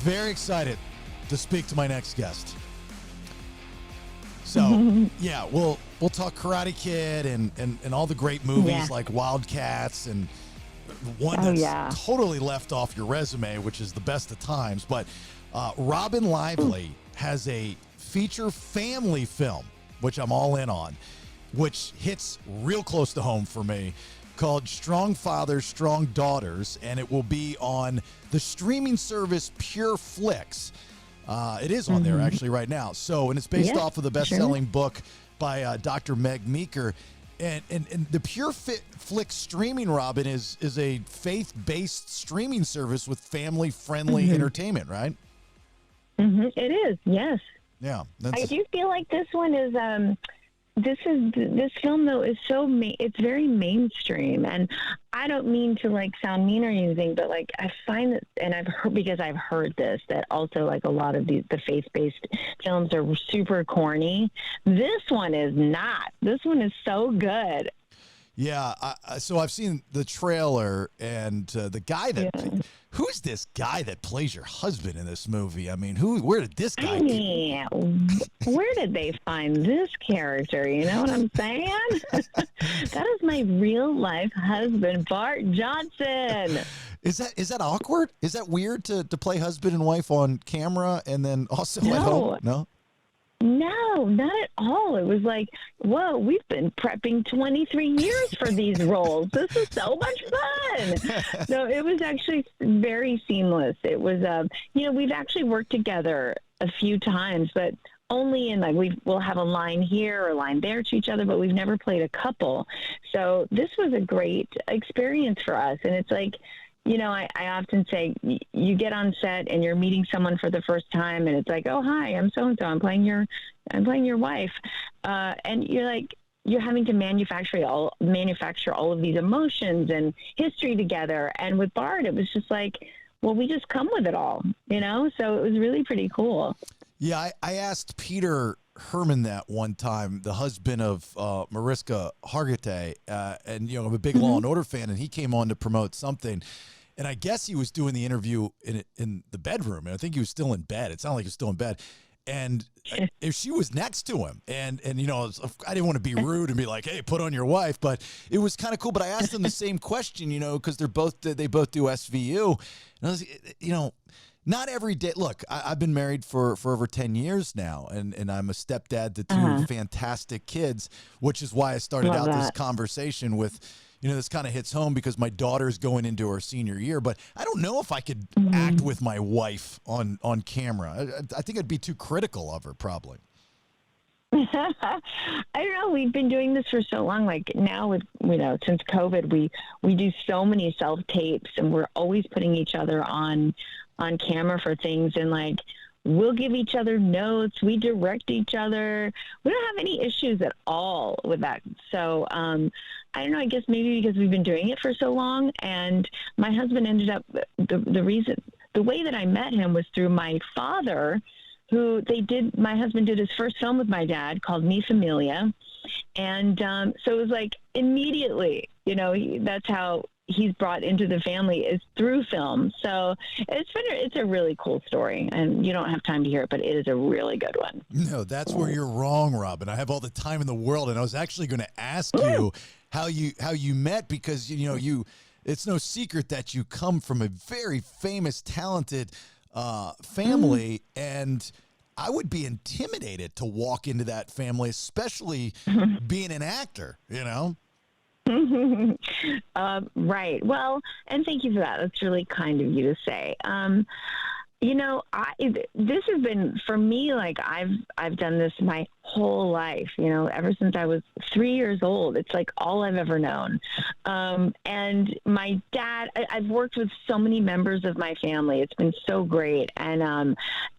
Very excited to speak to my next guest. So, yeah, we'll talk Karate Kid and all the great movies like Wildcats and one that's totally left off your resume, which is The Best of Times. But Robyn Lively has a feature family film, which I'm all in on, which hits real close to home for me, called Strong Fathers, Strong Daughters, and it will be on the streaming service Pure Flix. It is on there actually right now. So, and it's based off of the best-selling book by Dr. Meg Meeker. And the Pure Flix streaming, Robyn, is a faith-based streaming service with family-friendly entertainment, right? It is, yes. Yeah. I do feel like this one is this film though is it's very mainstream, and I don't mean to like sound mean or anything, but like I find that, and I've heard this, that also like a lot of the faith-based films are super corny. This one is not. This one is so good. Yeah, so I've seen the trailer, and the guy that who's this guy that plays your husband in this movie? I mean, where did this guy? Where did they find this character? You know what I'm saying? That is my real life husband, Bart Johnson. Is that awkward? Is that weird to play husband and wife on camera and then also at home? No, not at all. It was like, whoa, we've been prepping 23 years for these roles. This is so much fun. So it was actually very seamless. It was, we've actually worked together a few times, but only in like we'll have a line here or a line there to each other, but we've never played a couple. So this was a great experience for us. And it's like, I often say you get on set and you're meeting someone for the first time, and it's like, oh, hi, I'm so-and-so. I'm playing your wife. And you're like, you're having to manufacture all of these emotions and history together. And with Bart, it was just like, well, we just come with it all, So it was really pretty cool. Yeah, I asked Peter Herman that one time, the husband of Mariska Hargitay, and I'm a big Law and Order fan, and he came on to promote something, and I guess he was doing the interview in the bedroom, and I think he was still in bed. It sounded like he was still in bed, and if she was next to him, and I didn't want to be rude and be like, hey, put on your wife, but it was kind of cool. But I asked them the same question, because they both do SVU, and I was, not every day. Look, I've been married for over 10 years now, and I'm a stepdad to two fantastic kids, which is why I started this conversation with, this kind of hits home because my daughter's going into her senior year, but I don't know if I could act with my wife on camera. I think I'd be too critical of her, probably. I don't know. We've been doing this for so long. Like now with, since COVID, we do so many self-tapes, and we're always putting each other on camera for things, and like we'll give each other notes, we direct each other, we don't have any issues at all with that. So I don't know, I guess maybe because we've been doing it for so long, and my husband ended up the way that I met him was through my father, my husband did his first film with my dad called Mi Familia, and so it was like immediately, that's how he's brought into the family, is through film. So it's a really cool story, and you don't have time to hear it, but it is a really good one. No, that's where you're wrong, Robyn. I have all the time in the world, and I was actually going to ask you how you met, because it's no secret that you come from a very famous, talented family, and I would be intimidated to walk into that family, especially being an actor, Right. Well, and thank you for that. That's really kind of you to say. This has been, for me, like I've done this my whole life, ever since I was 3 years old. It's like all I've ever known. And my dad, I've worked with so many members of my family. It's been so great. And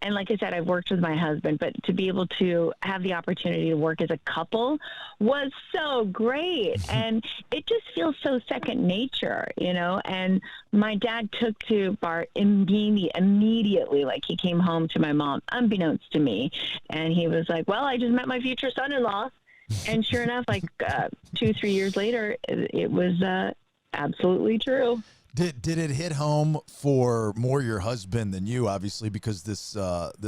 like I said, I've worked with my husband, but to be able to have the opportunity to work as a couple was so great. And it just feels so second nature, and my dad took to Bart immediately, like he came home to my mom, unbeknownst to me. And he was like, well, I just met my future son-in-law. And sure enough, like 2-3 years later, it was absolutely true. Did it hit home for more your husband than you, obviously, because this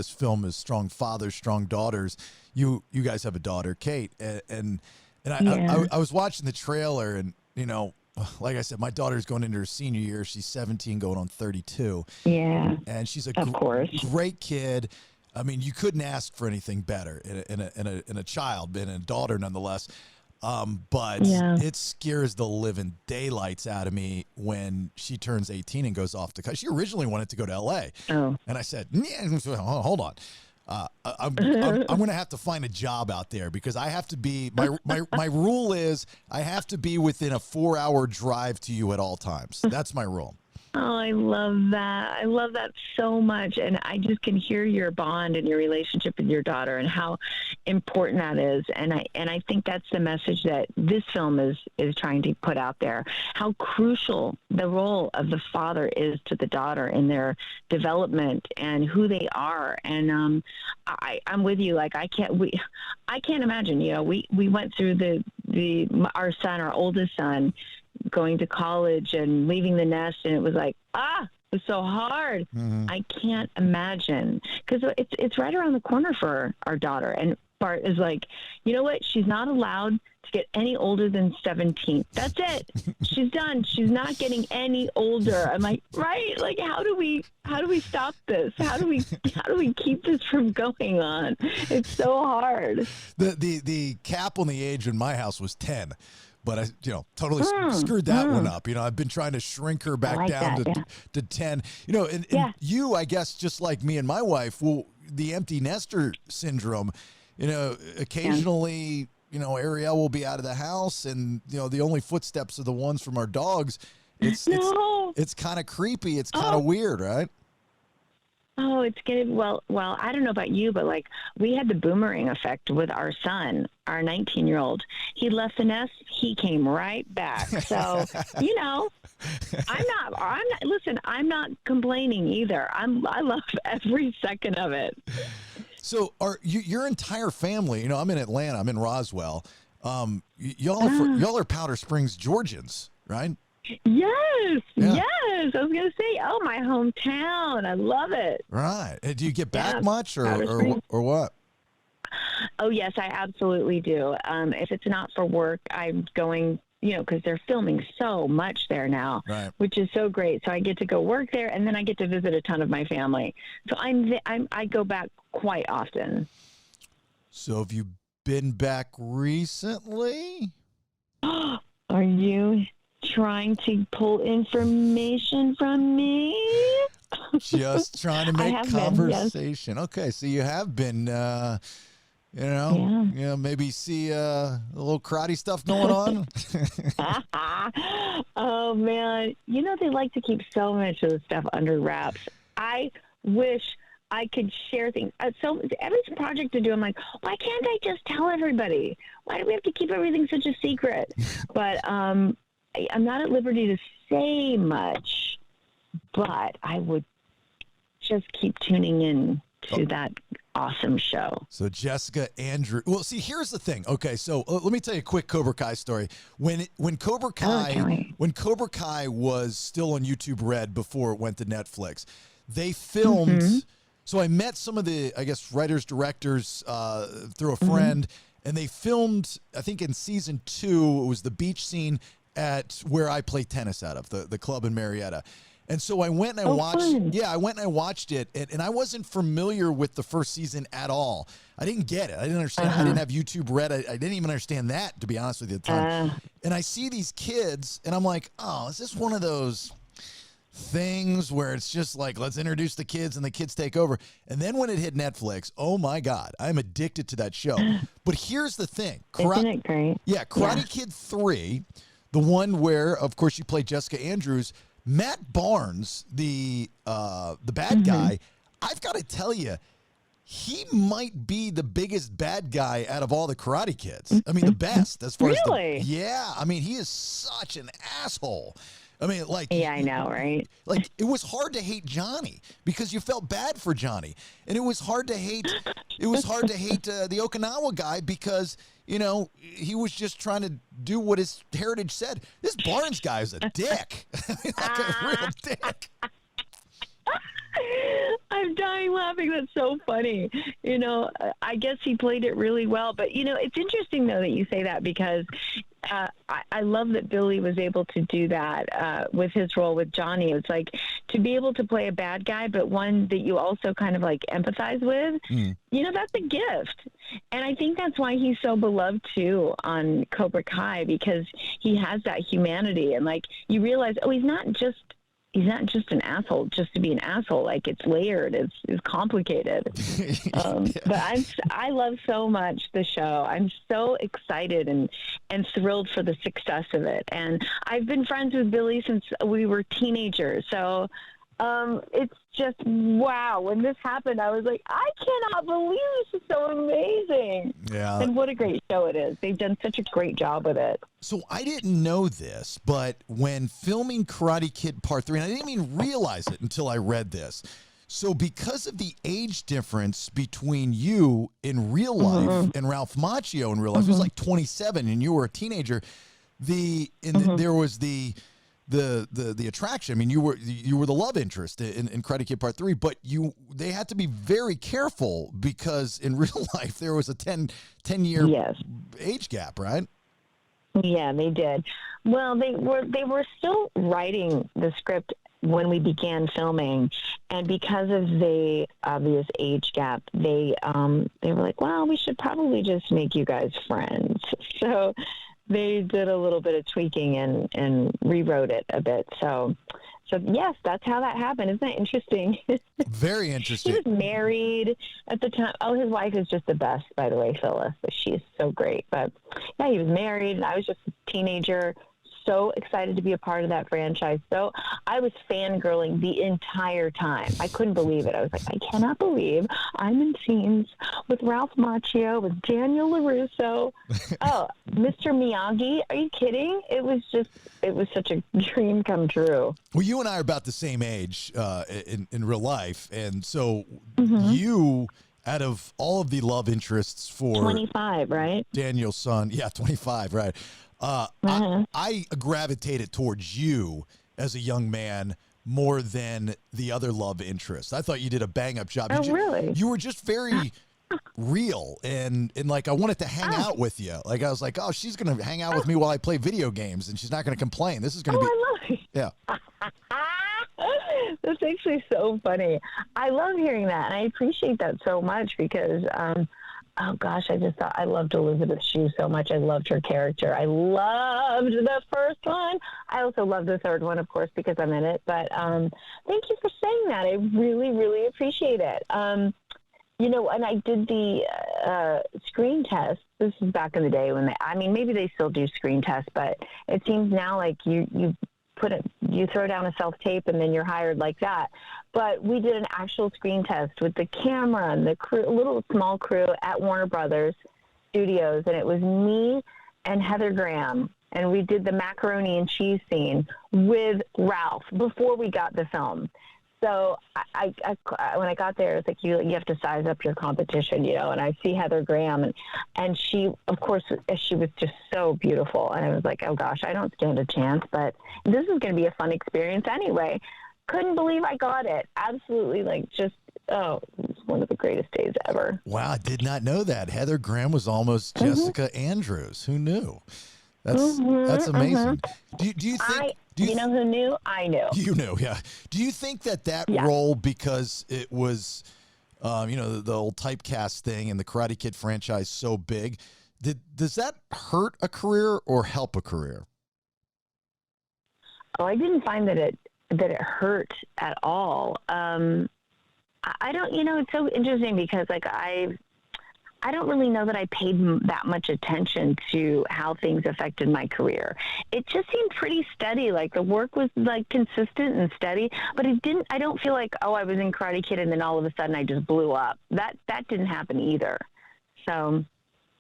film is strong fathers, strong daughters. You guys have a daughter, Kate, and Yeah. I was watching the trailer, and like I said, my daughter's going into her senior year. She's 17, going on 32, Yeah. and she's a Of course. great kid. I mean, you couldn't ask for anything better in a child, and a daughter nonetheless. But Yeah. it scares the living daylights out of me when she turns 18 and goes off to college. She originally wanted to go to LA. Oh. And I said, hold on. I'm going to have to find a job out there because I have to be, my rule is I have to be within a 4-hour drive to you at all times. That's my rule. Oh, I love that. I love that so much. And I just can hear your bond and your relationship with your daughter and how important that is. And I think that's the message that this film is trying to put out there, how crucial the role of the father is to the daughter in their development and who they are. And I'm with you. Like I can't imagine, we went through our oldest son, going to college and leaving the nest, and it was like, it was so hard. Mm-hmm. I can't imagine, because it's right around the corner for our daughter. And Bart is like, you know what? She's not allowed to get any older than 17. That's it. She's done. She's not getting any older. I'm like, right? Like, how do we stop this? How do we keep this from going on? It's so hard. The cap on the age in my house was 10. But I, totally screwed that one up. I've been trying to shrink her back down to 10. And you, I guess, just like me and my wife, the empty nester syndrome. Occasionally, Ariel will be out of the house, and the only footsteps are the ones from our dogs. It's kind of creepy. It's kind of weird, right? Oh, it's getting well, I don't know about you, but like we had the boomerang effect with our son, our 19-year-old. He left the nest. He came right back. So, I'm not complaining either. I love every second of it. So your entire family, I'm in Atlanta, I'm in Roswell. Y'all are Powder Springs Georgians, right? Yes. I was going to say, my hometown. I love it. Right. Do you get back much or what? Oh, yes, I absolutely do. If it's not for work, I'm going, because they're filming so much there now, right, which is so great. So I get to go work there, and then I get to visit a ton of my family. So I go back quite often. So have you been back recently? Are you trying to pull information from me? Just trying to make conversation. Yes. Okay, so you have been, maybe see a little karate stuff going on. Oh man, they like to keep so much of the stuff under wraps. I wish I could share things. So every project to do, I'm like, why can't I just tell everybody? Why do we have to keep everything such a secret? But I'm not at liberty to say much, but I would just keep tuning in to that awesome show. So Jessica Andrews. Well, see, here's the thing. Okay, so let me tell you a quick Cobra Kai story. When Cobra Kai was still on YouTube Red before it went to Netflix, they filmed. Mm-hmm. So I met some of the, I guess, writers, directors through a friend, and they filmed, I think in season 2, it was the beach scene at where I play tennis out of, the club in Marietta. And so I went and I watched it, and I wasn't familiar with the first season at all. I didn't get it. I didn't understand. I didn't have YouTube Red. I didn't even understand that, to be honest with you, at the time. And I see these kids, and I'm like, oh, is this one of those things where it's just like, let's introduce the kids and the kids take over? And then when it hit Netflix, oh my God, I'm addicted to that show. But here's the thing. Isn't it great? Yeah, Karate Kid 3, the one where, of course, you play Jessica Andrews, Matt Barnes, the bad guy, I've got to tell you, he might be the biggest bad guy out of all the Karate Kids. I mean, the best as far as I mean, he is such an asshole. I mean, like, Yeah, I know, right? like it was hard to hate Johnny because you felt bad for Johnny, and it was hard to hate. It was hard to hate the Okinawa guy because he was just trying to do what his heritage said. This Barnes guy is a dick, like a real dick. I'm dying laughing. That's so funny. I guess he played it really well. But, it's interesting, though, that you say that because I love that Billy was able to do that with his role with Johnny. It's like to be able to play a bad guy, but one that you also kind of like empathize with, that's a gift. And I think that's why he's so beloved, too, on Cobra Kai, because he has that humanity. And, like, you realize, he's not just an asshole just to be an asshole. Like, it's layered, it's complicated. But I love so much the show. I'm so excited and thrilled for the success of it. And I've been friends with Billy since we were teenagers. So it's just, wow. When this happened, I was like, I cannot believe this is so amazing. Yeah. And what a great show it is. They've done such a great job with it. So I didn't know this, but when filming Karate Kid Part 3, and I didn't even realize it until I read this. So because of the age difference between you in real life and Ralph Macchio in real life, it was like 27 and you were a teenager, there was the attraction. I mean, you were the love interest in Karate Kid Part 3, but they had to be very careful because in real life there was a 10-year age gap, right? Yeah, they did. Well, they were still writing the script when we began filming, and because of the obvious age gap, they were like, well, we should probably just make you guys friends. So they did a little bit of tweaking and rewrote it a bit. So yes, that's how that happened. Isn't that interesting? Very interesting. He was married at the time. Oh, his wife is just the best, by the way, Phyllis. She's so great. But yeah, he was married, and I was just a teenager. So excited to be a part of that franchise. So I was fangirling the entire time. I couldn't believe it. I was like, I cannot believe I'm in scenes with Ralph Macchio, with Daniel LaRusso. Oh, Mr. Miyagi. Are you kidding? It was such a dream come true. Well, you and I are about the same age in real life. And so you, out of all of the love interests for 25, right? Daniel's son. Yeah, 25, right. I gravitated towards you as a young man more than the other love interests. I thought you did a bang-up job. Oh, really? You were just very real, and like I wanted to hang out with you. Like I was like, oh, she's going to hang out with me while I play video games, and she's not going to complain. This is going to be... I love it. Yeah. That's actually so funny. I love hearing that, and I appreciate that so much because... oh, gosh, I just thought I loved Elizabeth Shue so much. I loved her character. I loved the first one. I also love the third one, of course, because I'm in it. But thank you for saying that. I really, really appreciate it. And I did the screen test. This is back in the day when maybe they still do screen tests, but it seems now like you throw down a self-tape and then you're hired like that. But we did an actual screen test with the camera and the crew, a little small crew at Warner Brothers Studios, and it was me and Heather Graham, and we did the macaroni and cheese scene with Ralph before we got the film. So I when I got there, it's like you have to size up your competition, and I see Heather Graham, and she, of course, she was just so beautiful. And I was like, oh, gosh, I don't stand a chance, but this is going to be a fun experience anyway. Couldn't believe I got it. Absolutely, it was one of the greatest days ever. Wow, I did not know that. Heather Graham was almost Jessica Andrews. Who knew? That's amazing. Do you think... You know who knew? I knew. You knew, yeah. Do you think that role, because it was, the old typecast thing and the Karate Kid franchise so big, does that hurt a career or help a career? Oh, I didn't find that it hurt at all. I don't, it's so interesting because I don't really know that I paid that much attention to how things affected my career. It just seemed pretty steady. Like the work was consistent and steady, but I don't feel like, I was in Karate Kid and then all of a sudden I just blew up. That didn't happen either. So,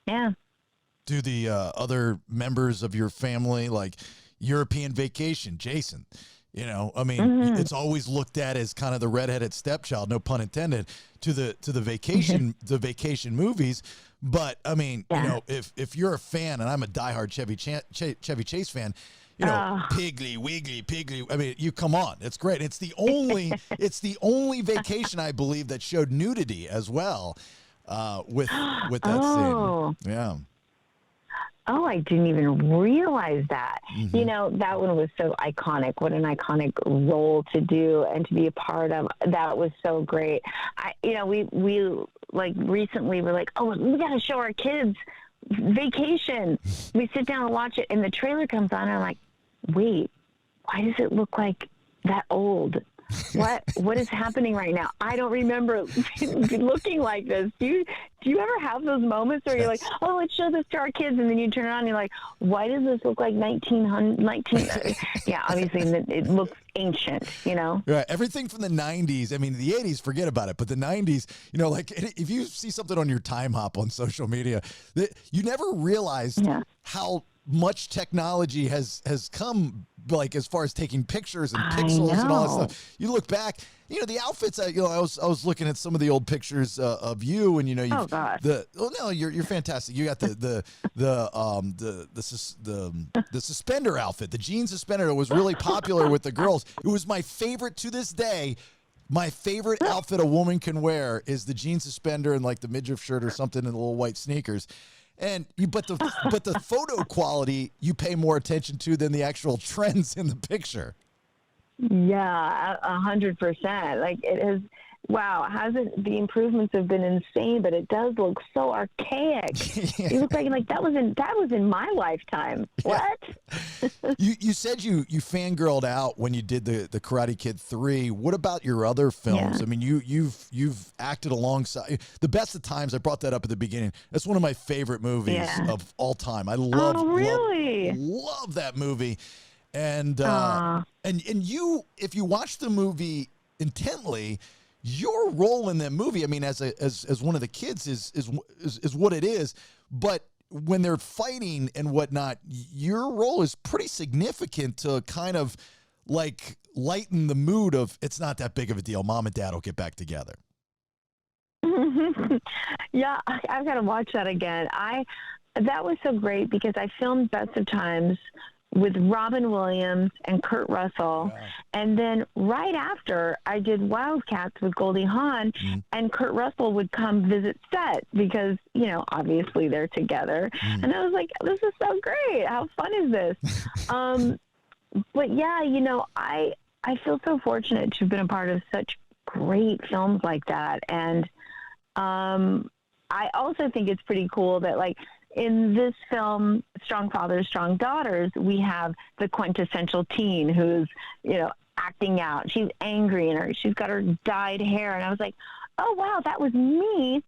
yeah. Do the other members of your family, European Vacation, Jason. You know, I mean, it's always looked at as kind of the redheaded stepchild, no pun intended, to the vacation movies. But I mean, you know, if you're a fan, and I'm a diehard Chevy Chase fan, you know, Piggly Wiggly Piggly. I mean, you come on, it's great. It's the only vacation I believe that showed nudity as well, with that scene. Yeah. Oh, I didn't even realize that. You know, that one was so iconic. What an iconic role to do and to be a part of. That was so great. We like recently we're like, oh, we got to show our kids Vacation. We sit down and watch it, and the trailer comes on, and I'm like, wait, why does it look like that old? What is happening right now? I don't remember looking like this. Do you ever have those moments where you're like, oh, let's show this to our kids, and then you turn it on and you're like, why does this look like 1900? Yeah, obviously it looks ancient, you know? Right. Everything from the 90s. I mean, the 80s, forget about it. But the 90s, you know, like if you see something on your time hop on social media, you never realized how much technology has come, like as far as taking pictures and pixels and all that stuff. You look back, you know, the outfits. I was looking at some of the old pictures of you, and you know, you're fantastic. You got the suspender outfit, the jean suspender. It was really popular with the girls. It was my favorite to this day. My favorite outfit a woman can wear is the jean suspender and like the midriff shirt or something and the little white sneakers. But the photo quality you pay more attention to than the actual trends in the picture. Yeah, 100%. Like it is. Wow, the improvements have been insane, but it does look so archaic. You look like that was in my lifetime. Yeah. What? you said you fangirled out when you did the Karate Kid 3. What about your other films? I mean, you've acted alongside The Best of Times. I brought that up at the beginning. That's one of my favorite movies of all time. I love that movie. And you, if you watch the movie intently, your role in that movie, I mean, as one of the kids is what it is, but when they're fighting and whatnot, your role is pretty significant to kind of like lighten the mood of it's not that big of a deal. Mom and Dad will get back together. Yeah, I've got to watch that again. That was so great because I filmed Best of Times with Robin Williams and Kurt Russell. Wow. And then right after, I did Wildcats with Goldie Hawn, and Kurt Russell would come visit set because, you know, obviously they're together. And I was like, this is so great. How fun is this? But yeah, you know, I feel so fortunate to have been a part of such great films like that. And I also think it's pretty cool that, like, in this film, Strong Fathers, Strong Daughters, we have the quintessential teen who's, you know, acting out. She's angry and she's got her dyed hair. And I was like, oh, wow, that was me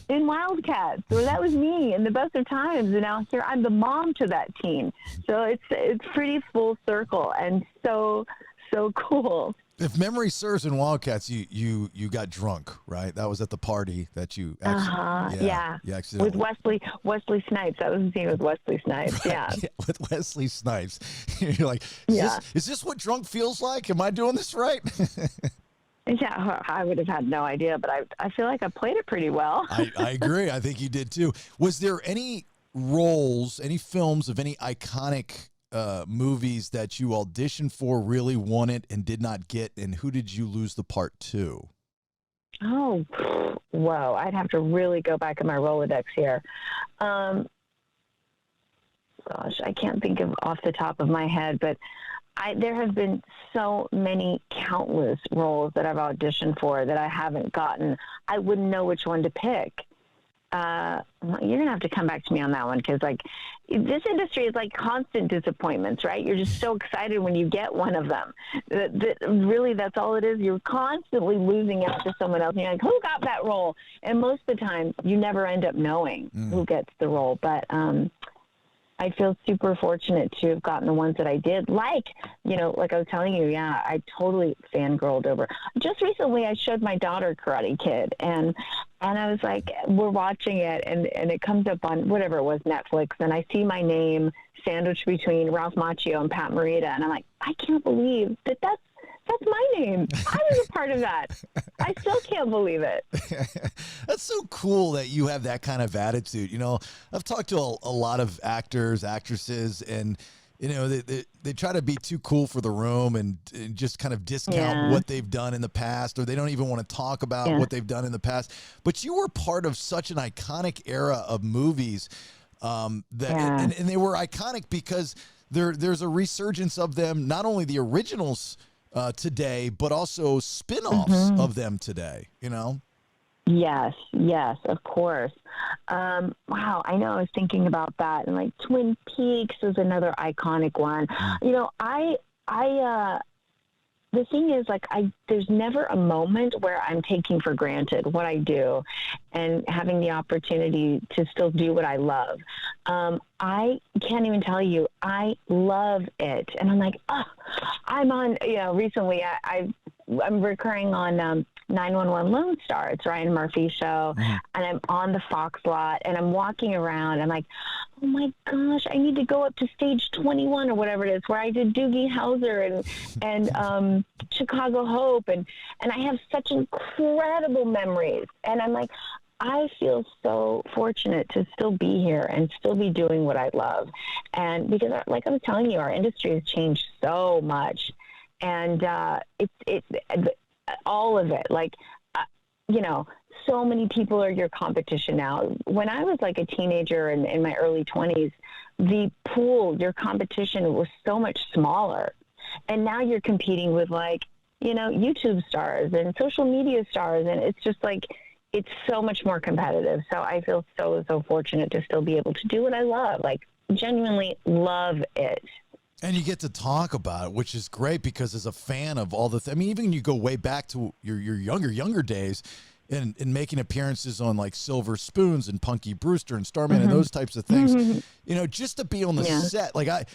in Wildcats. Or that was me in The Best of Times. And now here I'm the mom to that teen. So it's pretty full circle and so cool. If memory serves, in Wildcats, you got drunk, right? That was at the party that you actually, with Wesley Snipes. That was the scene with Wesley Snipes. Right. Yeah, with Wesley Snipes. You're like, is this what drunk feels like? Am I doing this right? Yeah, I would have had no idea, but I feel like I played it pretty well. I agree. I think you did too. Was there any roles, any films of any iconic movies that you auditioned for, really wanted, and did not get, and who did you lose the part to? Oh, whoa. I'd have to really go back in my Rolodex here. Gosh, I can't think of off the top of my head, but there have been so many countless roles that I've auditioned for that I haven't gotten. I wouldn't know which one to pick. You're going to have to come back to me on that one because, like, this industry is like constant disappointments, right? You're just so excited when you get one of them. Really, that's all it is. You're constantly losing out to someone else. And you're like, who got that role? And most of the time, you never end up knowing who gets the role. But I feel super fortunate to have gotten the ones that I did. Like, you know, like I was telling you, I totally fangirled over. Just recently, I showed my daughter Karate Kid, and I was like, we're watching it, and it comes up on whatever it was, Netflix, and I see my name sandwiched between Ralph Macchio and Pat Morita. And I'm like, I can't believe that's my name. I was a part of that. I still can't believe it. That's so cool that you have that kind of attitude. You know, I've talked to a lot of actors, actresses, and you know, they try to be too cool for the room and just kind of discount what they've done in the past, or they don't even want to talk about what they've done in the past. But you were part of such an iconic era of movies and they were iconic because there's a resurgence of them, not only the originals today, but also spin-offs of them today, you know? Yes, of course. Wow, I know I was thinking about that. And like Twin Peaks was another iconic one. You know, the thing is, like, there's never a moment where I'm taking for granted what I do and having the opportunity to still do what I love. I can't even tell you, I love it. And I'm like, I'm on, you know, recently I'm recurring on 911 Lone Star. It's Ryan Murphy's show. And I'm on the Fox lot and I'm walking around. I'm like, oh my gosh, I need to go up to stage 21 or whatever it is, where I did Doogie Howser and Chicago Hope. And I have such incredible memories. And I'm like, I feel so fortunate to still be here and still be doing what I love. And because, like I was telling you, our industry has changed so much. And it's all of it. Like, you know, so many people are your competition now. When I was like a teenager and in my early 20s, the pool, your competition was so much smaller. And now you're competing with, like, you know, YouTube stars and social media stars. And it's just like, it's so much more competitive. So I feel so fortunate to still be able to do what I love, like genuinely love it. And you get to talk about it, which is great, because as a fan of all I mean, even you go way back to your younger days and making appearances on like Silver Spoons and Punky Brewster and Starman and those types of things, you know, just to be on the set. Like I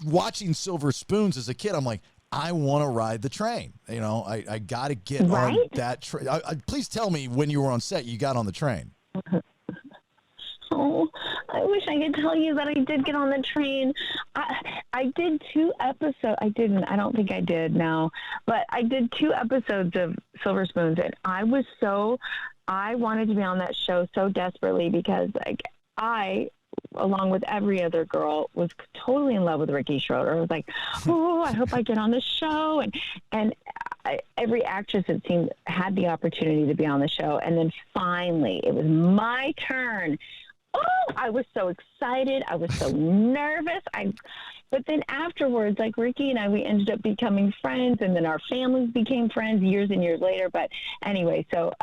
watching Silver Spoons as a kid, I'm like, I want to ride the train. You know, I got to get on that train. Please tell me when you were on set, you got on the train. Oh, I wish I could tell you that I did get on the train. I did 2 episodes. I didn't. I don't think I did, no. But I did 2 episodes of Silver Spoons, and I wanted to be on that show so desperately because, like, I, along with every other girl, was totally in love with Ricky Schroeder. I was like, oh, I hope I get on the show. And every actress, it seemed, had the opportunity to be on the show. And then finally, it was my turn. Oh, I was so excited. I was so nervous. But then afterwards, like Ricky and I, we ended up becoming friends, and then our families became friends years and years later. But anyway, so,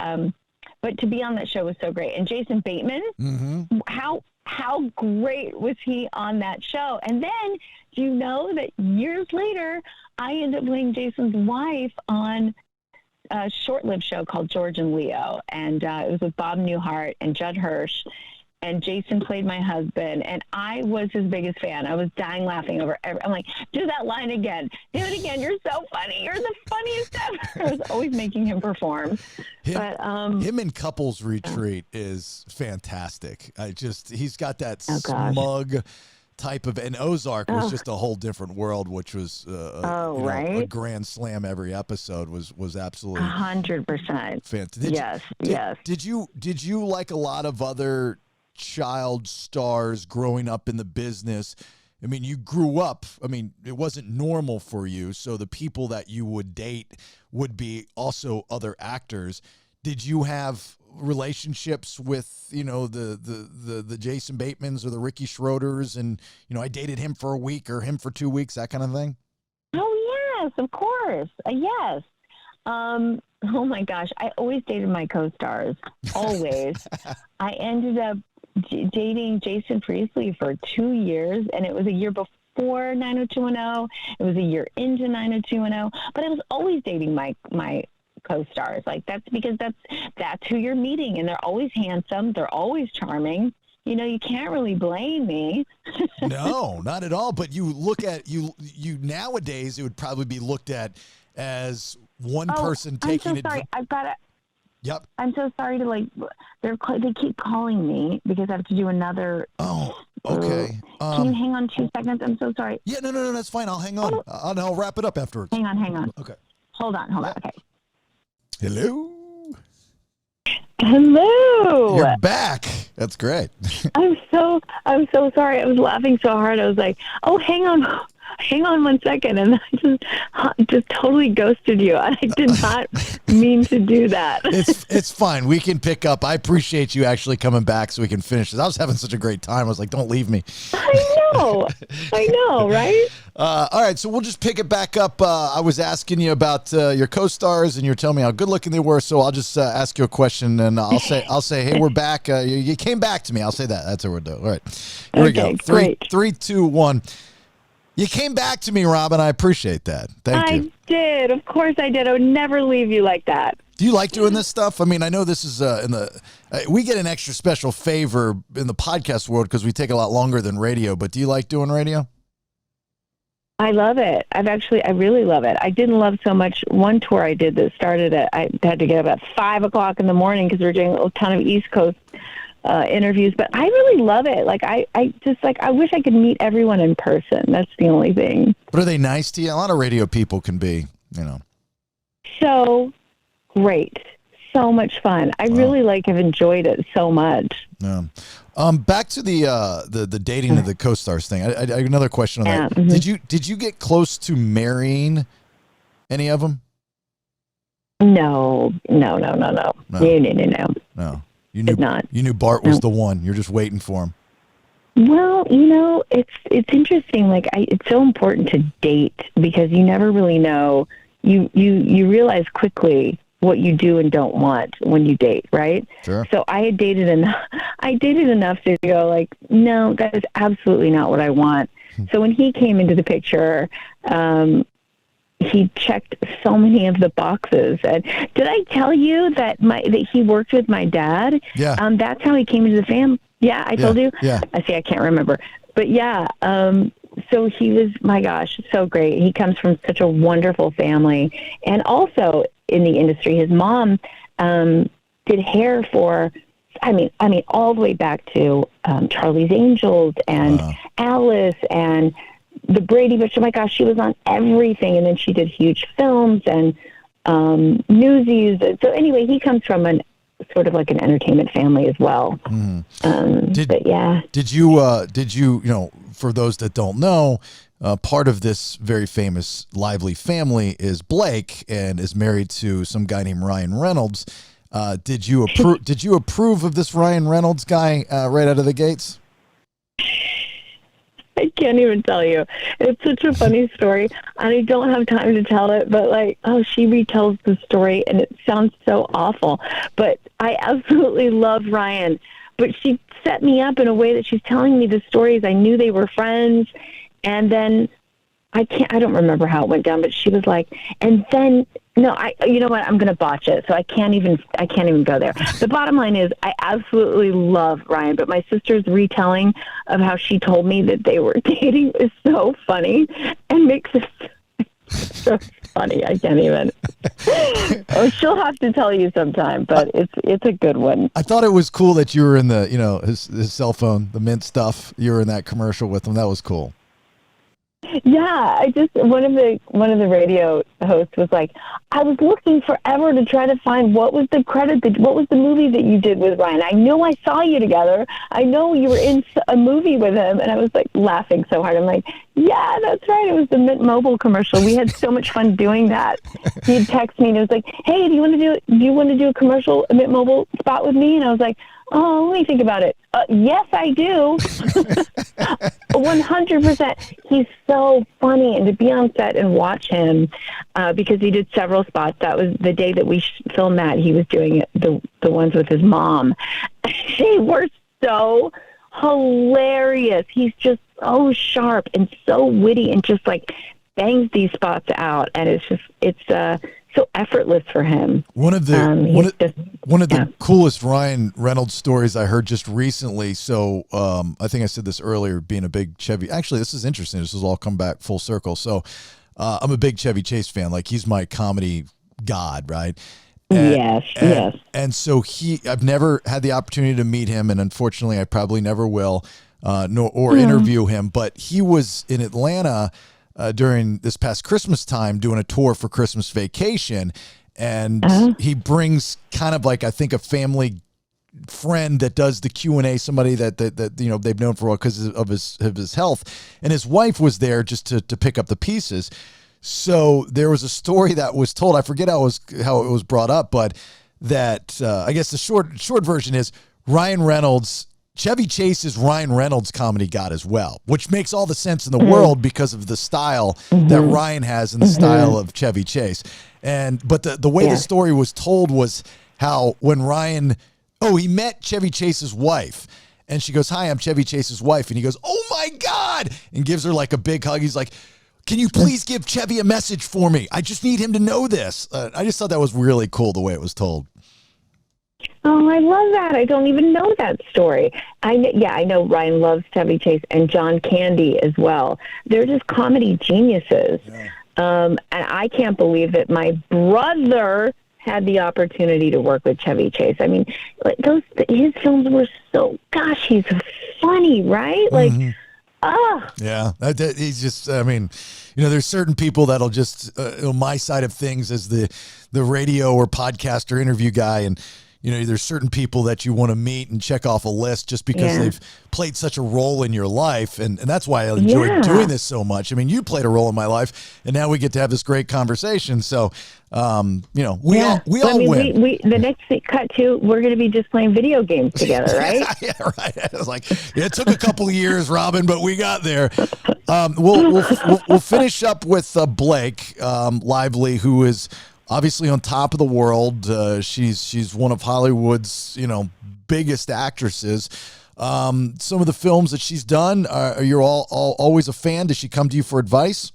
but to be on that show was so great. And Jason Bateman, how great was he on that show? And then, do you know that years later, I ended up playing Jason's wife on a short-lived show called George and Leo. And it was with Bob Newhart and Judd Hirsch. And Jason played my husband, and I was his biggest fan. I was dying laughing over I'm like, do that line again. Do it again. You're so funny. You're the funniest ever. I was always making him perform. Him in Couples Retreat is fantastic. He's got that smug type of, and Ozark was just a whole different world, which was a grand slam. Every episode was absolutely 100%. Fantastic. Yes. Did you, like a lot of other child stars growing up in the business? I mean, you grew up, I mean, it wasn't normal for you, so the people that you would date would be also other actors. Did you have relationships with, you know, the Jason Batemans or the Ricky Schroders, and, you know, I dated him for a week or him for 2 weeks, that kind of thing? Oh, yes, of course. Yes. Oh my gosh, I always dated my co-stars, always. I ended up dating Jason Priestley for 2 years, and it was a year before 90210. It was a year into 90210, but I was always dating my co-stars. Like, that's because that's who you're meeting, and they're always handsome, they're always charming. You know, you can't really blame me. No, not at all. But you look at you nowadays, it would probably be looked at as one person taking it. I'm so sorry. I've got to. Yep. I'm so sorry to, like, they keep calling me because I have to do another Okay. Can you hang on 2 seconds? I'm so sorry. Yeah, no, that's fine. I'll hang on. I'll wrap it up afterwards. Hang on. Okay. Hold on. Okay. Hello. Hello. You're back. That's great. I'm so sorry. I was laughing so hard. I was like, "Oh, hang on 1 second," and I just totally ghosted you. I did not mean to do that. It's fine. We can pick up. I appreciate you actually coming back so we can finish this. I was having such a great time. I was like, don't leave me. I know, right? All right, so we'll just pick it back up. I was asking you about your co-stars, and you're telling me how good looking they were. So I'll just ask you a question, and I'll say, hey, we're back. You came back to me. I'll say that. That's what we're doing. All right, here we go. Three, two, one. You came back to me, Robyn. I appreciate that. Thank you. I did. Of course I did. I would never leave you like that. Do you like doing this stuff? I mean, I know this is we get an extra special favor in the podcast world because we take a lot longer than radio. But do you like doing radio? I love it. I really love it. I didn't love so much one tour I did that started I had to get up at 5 o'clock in the morning because we were doing a ton of East Coast interviews, but I really love it. Like, I wish I could meet everyone in person. That's the only thing. But are they nice to you? A lot of radio people can be, So great. So much fun. I really have enjoyed it so much. Yeah. Back to the dating of the co-stars thing. I another question on that. Mm-hmm. Did you get close to marrying any of them? No. No. You knew not. You knew Bart was the one. You're just waiting for him. Well, it's interesting. Like, it's so important to date because you never really know. You realize quickly what you do and don't want when you date, right? Sure. So I had dated enough. I dated enough to go like, no, that is absolutely not what I want. So when he came into the picture, he checked so many of the boxes. And did I tell you that he worked with my dad? Yeah. That's how he came into the family. Yeah, I told you. Yeah. I can't remember, but yeah. So he was, my gosh, so great. He comes from such a wonderful family, and also in the industry. His mom did hair for, I mean, all the way back to Charlie's Angels and Alice and the Brady Bunch. Oh my gosh, she was on everything, and then she did huge films and Newsies. So anyway, he comes from an sort of like an entertainment family as well. But yeah. Did you for those that don't know, part of this very famous Lively family is Blake and is married to some guy named Ryan Reynolds. Did you approve of this Ryan Reynolds guy right out of the gates? I can't even tell you. It's such a funny story, and I don't have time to tell it, but she retells the story, and it sounds so awful. But I absolutely love Ryan. But she set me up in a way that she's telling me the stories. I knew they were friends, and then I don't remember how it went down, but she was like, and then, no, you know what, I'm going to botch it, so I can't even go there. The bottom line is I absolutely love Ryan, but my sister's retelling of how she told me that they were dating is so funny and makes it so funny. I can't even. Oh, she'll have to tell you sometime, but it's a good one. I thought it was cool that you were in the, his cell phone, the Mint stuff. You were in that commercial with him. That was cool. Yeah, one of the radio hosts was like, I was looking forever to try to find what was the movie that you did with Ryan. I know I saw you together. I know you were in a movie with him, and I was like laughing so hard. I'm like, yeah, that's right. It was the Mint Mobile commercial. We had so much fun doing that. He'd text me and it was like, hey, do you want to do a commercial, a Mint Mobile spot with me? And I was like, oh, let me think about it. Yes, I do. 100%. He's so funny. And to be on set and watch him, because he did several spots. That was the day that we filmed that. He was doing the ones with his mom. They were so hilarious. He's just so sharp and so witty and just like bangs these spots out. And it's so effortless for him. One of the coolest Ryan Reynolds stories I heard just recently. So I think I said this earlier, being a big Chevy. Actually, this is interesting. This has all come back full circle. So I'm a big Chevy Chase fan. Like, he's my comedy god, right? Yes. And so I've never had the opportunity to meet him, and unfortunately, I probably never will. or interview him, but he was in Atlanta during this past Christmas time doing a tour for Christmas Vacation, and he brings kind of like, I think, a family friend that does the Q&A, somebody that they've known for a while because of his health, and his wife was there just to pick up the pieces. So there was a story that was told. I forget how it was brought up, but that I guess the short version is Chevy Chase's Ryan Reynolds comedy got as well, which makes all the sense in the world because of the style that Ryan has and the style of Chevy Chase. But the way the story was told was how when Ryan, he met Chevy Chase's wife, and she goes, "Hi, I'm Chevy Chase's wife," and he goes, "Oh my God," and gives her like a big hug. He's like, "Can you please give Chevy a message for me? I just need him to know this." I just thought that was really cool the way it was told. Oh, I love that. I don't even know that story. I know Ryan loves Chevy Chase and John Candy as well. They're just comedy geniuses. Yeah. And I can't believe that my brother had the opportunity to work with Chevy Chase. I mean, his films were he's funny, right? Like, yeah, he's just, I mean, there's certain people that'll just, my side of things as the radio or podcast or interview guy, and there's certain people that you want to meet and check off a list just because they've played such a role in your life. And that's why I enjoy doing this so much. I mean, you played a role in my life, and now we get to have this great conversation. So, we all win. We the next cut to, we're going to be just playing video games together, right? Yeah, right. I was like, it took a couple of years, Robyn, but we got there. We'll finish up with Blake Lively, who is obviously on top of the world. She's one of Hollywood's, biggest actresses. Some of the films that she's done, are you always a fan? Does she come to you for advice?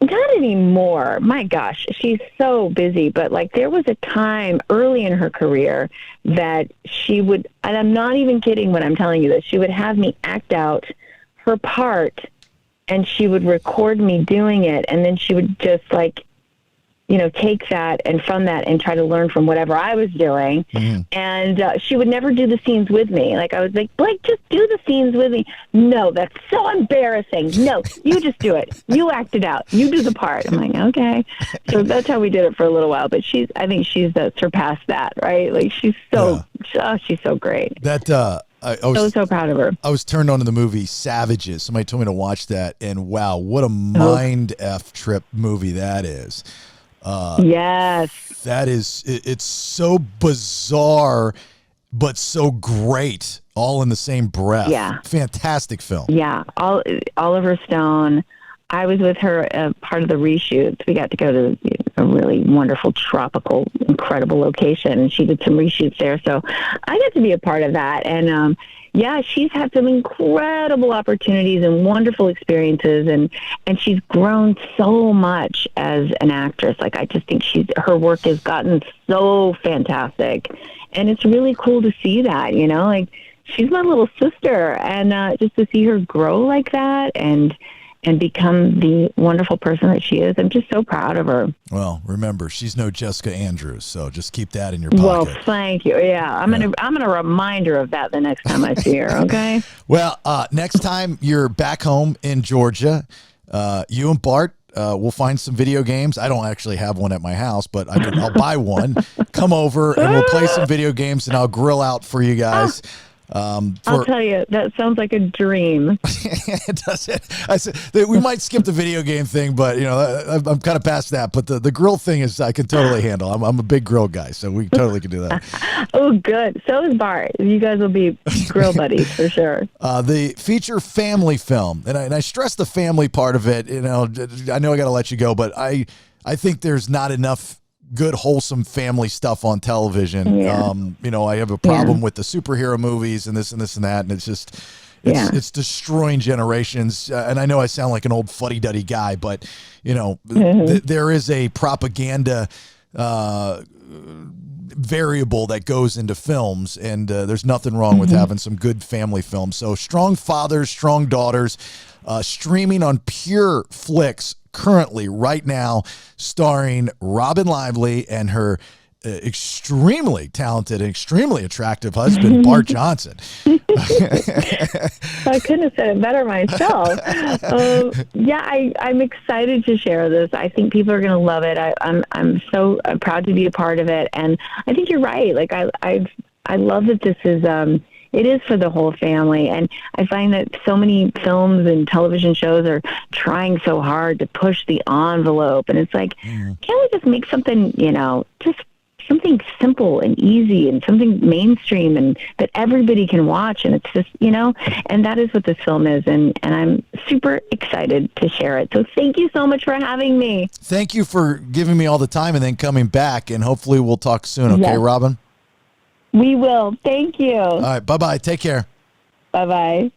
Not anymore. My gosh, she's so busy. But there was a time early in her career that she would, and I'm not even kidding when I'm telling you this, she would have me act out her part, and she would record me doing it, and then she would just take that and from that and try to learn from whatever I was doing. Mm-hmm. And she would never do the scenes with me. I was like, Blake, just do the scenes with me. No, that's so embarrassing. No, you just do it. You act it out. You do the part. I'm like, okay. So that's how we did it for a little while. But I think she's surpassed that, right? She's she's so great. I was so proud of her. I was turned on to the movie Savages. Somebody told me to watch that, and wow, what a mind F trip movie that is. Yes. That is, it's so bizarre, but so great, all in the same breath. Yeah. Fantastic film. Yeah. Oliver Stone. I was with her part of the reshoots. We got to go to a really wonderful, tropical, incredible location, and she did some reshoots there. So I got to be a part of that. And, she's had some incredible opportunities and wonderful experiences, and she's grown so much as an actress. I just think her work has gotten so fantastic, and it's really cool to see that, she's my little sister, and just to see her grow like that and become the wonderful person that she is. I'm just so proud of her. Well, remember, she's no Jessica Andrews, so just keep that in your pocket. Well, thank you. Yeah, I'm gonna remind her of that the next time I see her. Okay. Well, next time you're back home in Georgia, you and Bart, we'll find some video games. I don't actually have one at my house, but I'll buy one. Come over and we'll play some video games, and I'll grill out for you guys. I'll tell you, that sounds like a dream. It does. I said we might skip the video game thing, but I'm kind of past that. But the grill thing is I can totally handle. I'm a big grill guy, so we totally can do that. Oh, good. So is Bart. You guys will be grill buddies for sure. The feature family film, and I stress the family part of it. I know I got to let you go, but I think there's not enough good, wholesome family stuff on television. Yeah. I have a problem with the superhero movies and this and this and that, and it's just it's destroying generations. And I know I sound like an old fuddy-duddy guy, but there is a propaganda variable that goes into films, and there's nothing wrong with having some good family films. So Strong Fathers, Strong Daughters, streaming on Pure Flix currently right now, starring Robyn Lively and her extremely talented and extremely attractive husband, Bart Johnson. I couldn't have said it better myself. I'm excited to share this. I think people are going to love it. I'm so proud to be a part of it, and I think you're right. Like I love that this is it is for the whole family, and I find that so many films and television shows are trying so hard to push the envelope, and it's like, can't we just make something, just something simple and easy and something mainstream and that everybody can watch, and it's just, and that is what this film is, and I'm super excited to share it. So thank you so much for having me. Thank you for giving me all the time and then coming back, and hopefully we'll talk soon. Okay, yes. Robyn? We will. Thank you. All right. Bye-bye. Take care. Bye-bye.